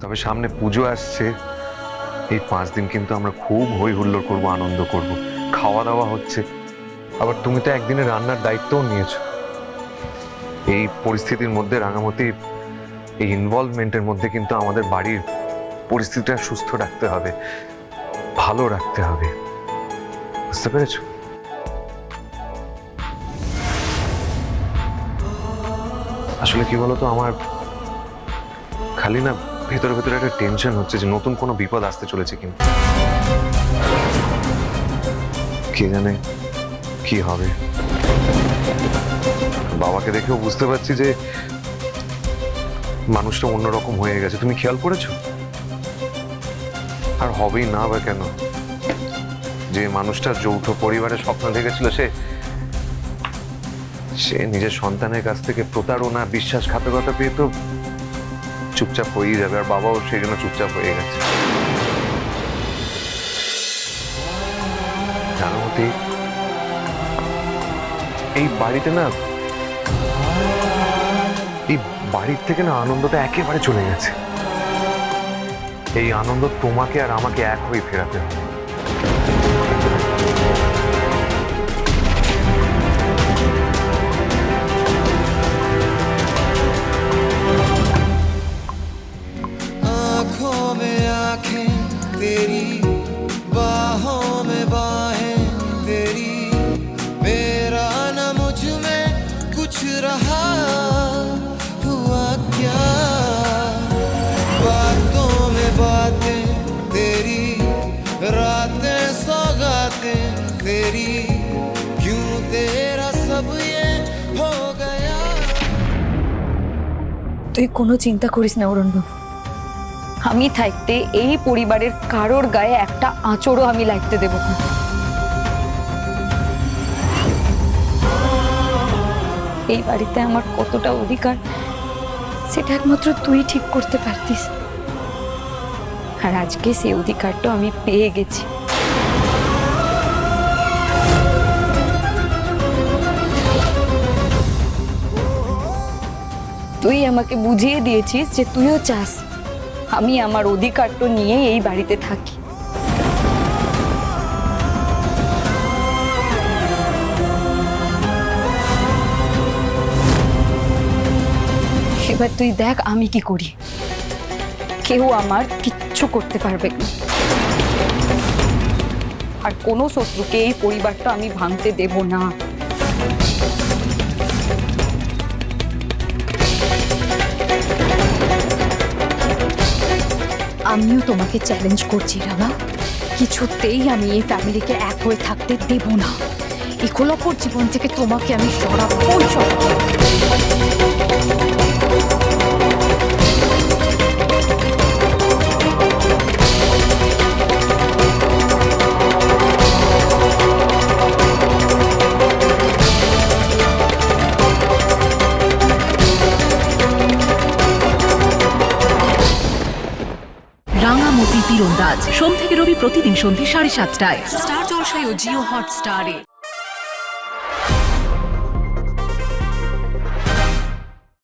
তবে সামনে পুজো আসছে, এই 5 দিন কিন্তু আমরা খুব হই হুল্লোড় করবো, আনন্দ করব, খাওয়া দাওয়া হচ্ছে। আবার তুমি তো একদিনের রান্নার দায়িত্বও নিয়েছো। এই পরিস্থিতির মধ্যে রাঙামতি, এই ইনভলভমেন্টের মধ্যে কিন্তু আমাদের বাড়ির পরিস্থিতিটা সুস্থ রাখতে হবে, ভালো রাখতে হবে, বুঝতে পেরেছো? আসলে কি বলতো, আমার খালি না ভেতরে ভেতরে একটা টেনশন হচ্ছে যে নতুন কোনো বিপদ আসতে চলেছে, কিন্তু কে জানে কি হবে। বাবাকে দেখেও বুঝতে পারছি যে মানুষটা অন্যরকম হয়ে গেছে, তুমি খেয়াল করেছো? আর হবেই না বা কেন? যে মানুষটা যৌথ পরিবারের স্বপ্ন দেখেছিল, সে নিজের সন্তানের কাছ থেকে প্রতারণা, বিশ্বাসঘাতকতা পেয়ে তো চুপচাপ হয়েই যাবে, আর বাবাও সেই জন্য চুপচাপ হয়ে গেছে। জানো মতি, এই বাড়িতে না, এই বাড়ির থেকে না আনন্দটা একেবারে চলে গেছে। এই আনন্দ তোমাকে আর আমাকে এক হয়ে ফেরাতে হবে। आंखों में आंखें तेरी, बाहों में बाहें तेरी, मेरा न मुझ में कुछ रहा हुआ क्या, बातों में बातें तेरी, रातें सौगातें तेरी, क्यों तेरा सब ये हो गया। তুই কোনো চিন্তা করিস না অরুণবাবু, আমি থাকতে এই পরিবারের কারোর গায়ে একটা আঁচড়ও আমি লাগতে দেব না। এই বাড়িতে আমার কতটা অধিকার সেটা একমাত্র তুই ঠিক করতে পারতিস, আর আজকে সেই অধিকারটা আমি পেয়ে গেছি। তুই আমাকে বুঝিয়ে দিয়েছিস যে তুইও চাস আমি আমার অধিকারটা নিয়ে এই বাড়িতে থাকি। এবার তুই দেখ আমি কি করি। কেউ আমার কিচ্ছু করতে পারবে না, আর কোনো শত্রুকে এই পরিবারটা আমি ভাঙতে দেব না। আমিও তোমাকে চ্যালেঞ্জ করছি রাঙা, কিছুতেই আমি এই ফ্যামিলিকে এক হয়ে থাকতে দেব না। এই খোলাপুর জীবন থেকে তোমাকে আমি সরাবো। রাঙামতি তীরন্দাজ সোম থেকে রবি প্রতিদিন সন্ধ্যে 7:30টায় স্টার জলসায় ও জিও হটস্টারে।